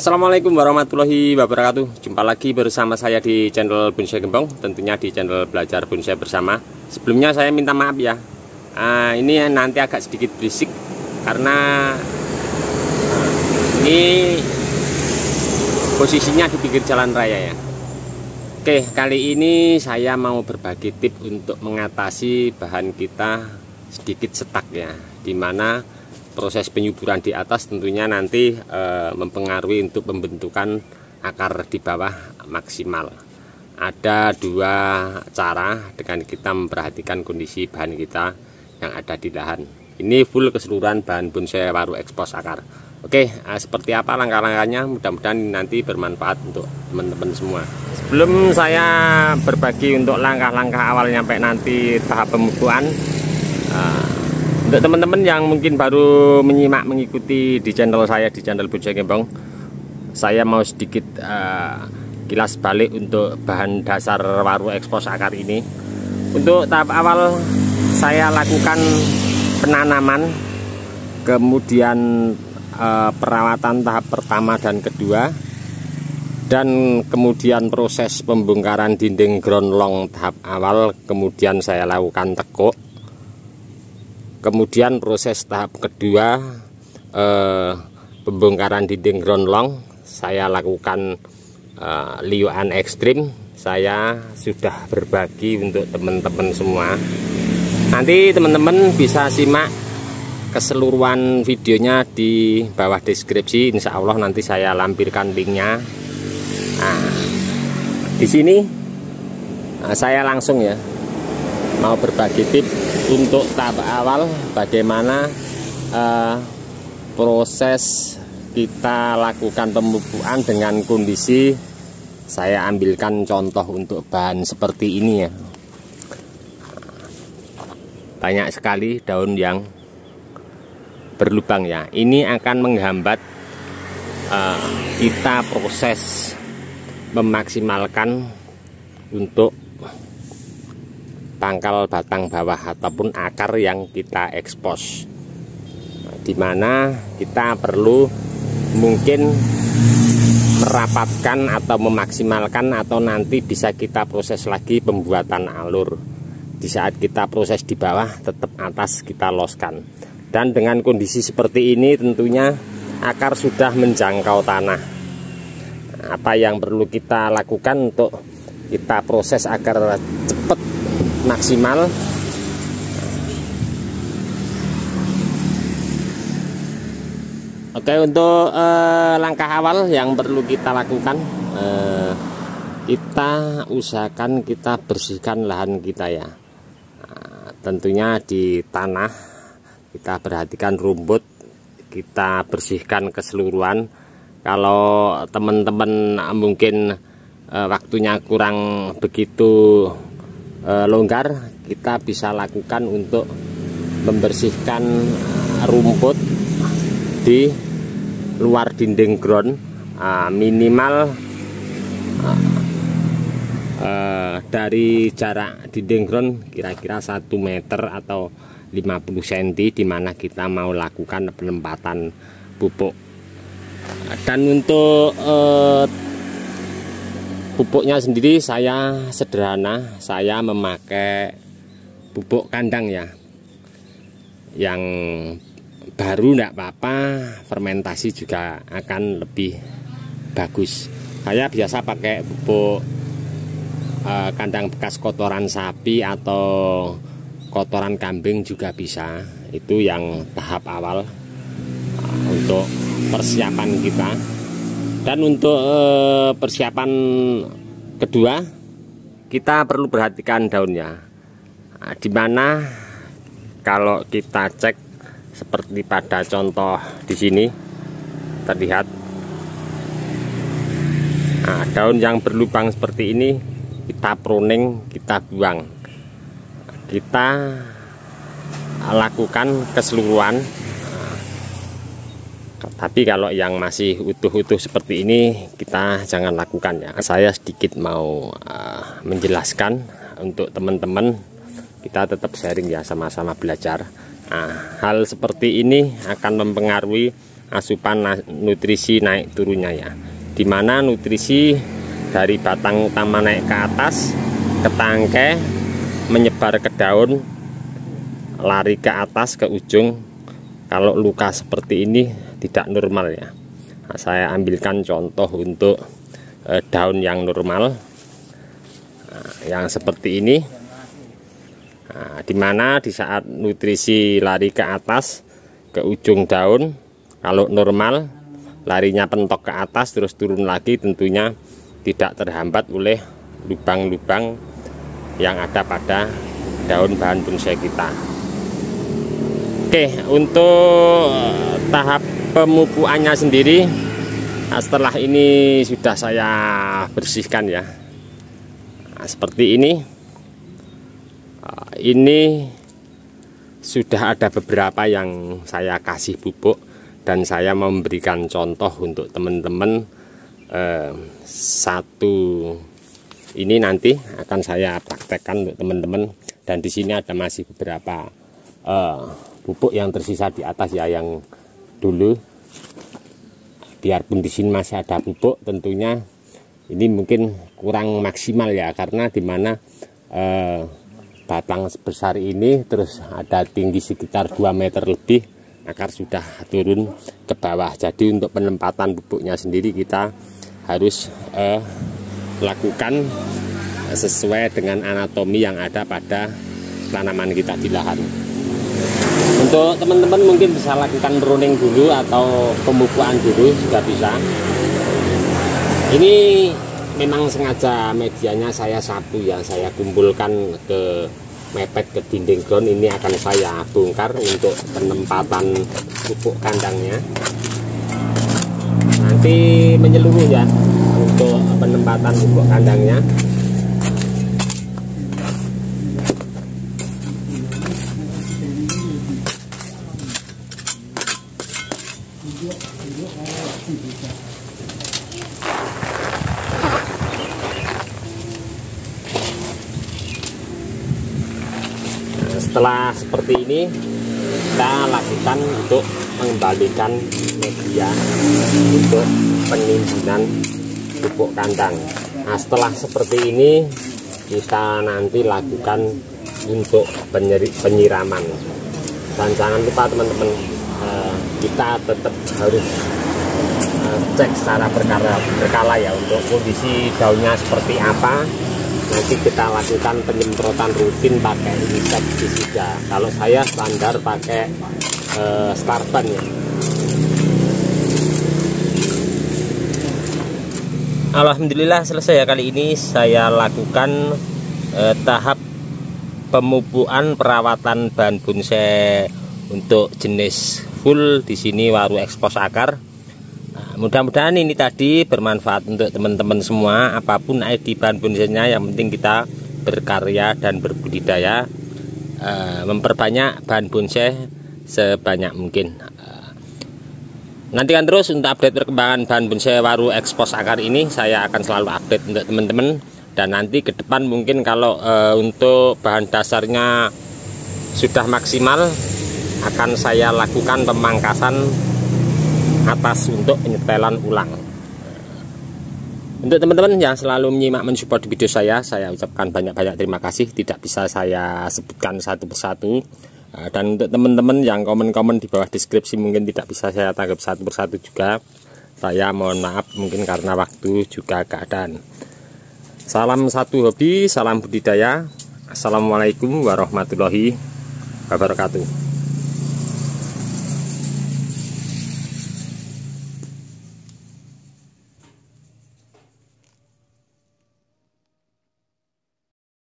Assalamualaikum warahmatullahi wabarakatuh. Jumpa lagi bersama saya di channel Bonsai Gembong, tentunya di channel Belajar Bonsai Bersama. Sebelumnya saya minta maaf ya, ini nanti agak sedikit berisik karena ini posisinya di pinggir jalan raya ya. Oke, kali ini saya mau berbagi tips untuk mengatasi bahan kita sedikit setak ya, dimana proses penyuburan di atas tentunya nanti mempengaruhi untuk pembentukan akar di bawah maksimal. Ada dua cara dengan kita memperhatikan kondisi bahan kita yang ada di lahan. Ini full keseluruhan bahan bonsai waru ekspos akar. Oke, seperti apa langkah-langkahnya? Mudah-mudahan nanti bermanfaat untuk teman-teman semua. Sebelum saya berbagi untuk langkah-langkah awal sampai nanti tahap pemupukan, untuk teman-teman yang mungkin baru menyimak mengikuti di channel saya, di channel Bonsai Gembong, saya mau sedikit kilas balik untuk bahan dasar waru ekspos akar ini. Untuk tahap awal saya lakukan penanaman, kemudian perawatan tahap pertama dan kedua, dan kemudian proses pembongkaran dinding ground long tahap awal, kemudian saya lakukan tekuk. Kemudian proses tahap kedua, pembongkaran dinding ground long, saya lakukan liuan ekstrim. Saya sudah berbagi untuk teman-teman semua. Nanti teman-teman bisa simak keseluruhan videonya di bawah deskripsi. Insya Allah nanti saya lampirkan linknya. Nah, di sini saya langsung ya mau berbagi tips untuk tahap awal bagaimana proses kita lakukan pemupukan dengan kondisi. Saya ambilkan contoh untuk bahan seperti ini ya. Banyak sekali daun yang berlubang ya. Ini akan menghambat kita proses memaksimalkan untuk pangkal batang bawah ataupun akar yang kita ekspos, dimana kita perlu mungkin merapatkan atau memaksimalkan, atau nanti bisa kita proses lagi pembuatan alur. Di saat kita proses di bawah, tetap atas kita loskan. Dan dengan kondisi seperti ini tentunya akar sudah menjangkau tanah. Apa yang perlu kita lakukan untuk kita proses agar cepat maksimal? Oke, untuk langkah awal yang perlu kita lakukan, kita usahakan kita bersihkan lahan kita ya. Tentunya di tanah kita perhatikan rumput, kita bersihkan keseluruhan. Kalau teman-teman mungkin waktunya kurang begitu longgar, kita bisa lakukan untuk membersihkan rumput di luar dinding ground, minimal dari jarak dinding ground kira-kira 1 meter atau 50 cm, dimana kita mau lakukan penempatan pupuk. Dan untuk pupuknya sendiri saya sederhana, saya memakai pupuk kandang ya, yang baru enggak apa-apa, fermentasi juga akan lebih bagus. Saya biasa pakai pupuk kandang bekas kotoran sapi atau kotoran kambing juga bisa. Itu yang tahap awal untuk persiapan kita. Dan untuk persiapan kedua, kita perlu perhatikan daunnya. Dimana kalau kita cek seperti pada contoh di sini terlihat, daun yang berlubang seperti ini kita pruning, kita buang. Kita lakukan keseluruhan. Tapi kalau yang masih utuh-utuh seperti ini kita jangan lakukan ya. Saya sedikit mau menjelaskan untuk teman-teman, kita tetap sharing ya, sama-sama belajar. Hal seperti ini akan mempengaruhi asupan nutrisi naik turunnya ya, dimana nutrisi dari batang utama naik ke atas ke tangkai, menyebar ke daun, lari ke atas ke ujung. Kalau luka seperti ini tidak normal ya. Nah, saya ambilkan contoh untuk daun yang normal, yang seperti ini. Nah, dimana di saat nutrisi lari ke atas ke ujung daun, kalau normal larinya pentok ke atas terus turun lagi, tentunya tidak terhambat oleh lubang-lubang yang ada pada daun bahan bonsai kita. Oke, untuk tahap pemupukannya sendiri, nah, setelah ini sudah saya bersihkan ya. Nah, seperti ini. Ini sudah ada beberapa yang saya kasih pupuk, dan saya memberikan contoh untuk teman-teman. Satu ini nanti akan saya praktekkan untuk teman-teman, dan di sini ada masih beberapa pupuk yang tersisa di atas ya, yang dulu. Biarpun di sini masih ada pupuk, tentunya ini mungkin kurang maksimal ya, karena dimana batang sebesar ini terus ada tinggi sekitar 2 meter lebih, akar sudah turun ke bawah. Jadi untuk penempatan pupuknya sendiri kita harus lakukan sesuai dengan anatomi yang ada pada tanaman kita di lahan. Untuk teman-teman mungkin bisa lakukan pruning dulu atau pemupukan dulu juga bisa. Ini memang sengaja medianya saya sapu ya, saya kumpulkan ke mepet ke dinding ground. Ini akan saya bongkar untuk penempatan pupuk kandangnya. Nanti menyeluruh ya untuk penempatan pupuk kandangnya. Setelah seperti ini, kita lakukan untuk mengembalikan media untuk penimbunan pupuk kandang. Nah, setelah seperti ini, kita nanti lakukan untuk penyiraman. Dan jangan lupa teman-teman, kita tetap harus cek secara berkala ya, untuk kondisi daunnya seperti apa. Nanti kita lakukan penyemprotan rutin pakai insektisida. Kalau saya standar pakai Starban ya. Alhamdulillah selesai ya. Kali ini saya lakukan tahap pemupukan perawatan bahan bonsai untuk jenis full di sini Waru Expose Akar. Mudah-mudahan ini tadi bermanfaat untuk teman-teman semua. Apapun ID bahan bonsainya, yang penting kita berkarya dan berbudidaya, memperbanyak bahan bonsai sebanyak mungkin. Nantikan terus untuk update perkembangan bahan bonsai Waru Expose Akar ini. Saya akan selalu update untuk teman-teman, dan nanti ke depan mungkin kalau untuk bahan dasarnya sudah maksimal, akan saya lakukan pemangkasan atas untuk penyetelan ulang. Untuk teman-teman yang selalu menyimak mensupport video saya ucapkan banyak-banyak terima kasih. Tidak bisa saya sebutkan satu persatu. Dan untuk teman-teman yang komen-komen di bawah deskripsi mungkin tidak bisa saya tanggap satu persatu juga. Saya mohon maaf, mungkin karena waktu juga keadaan. Salam satu hobi, salam budidaya. Assalamualaikum warahmatullahi wabarakatuh.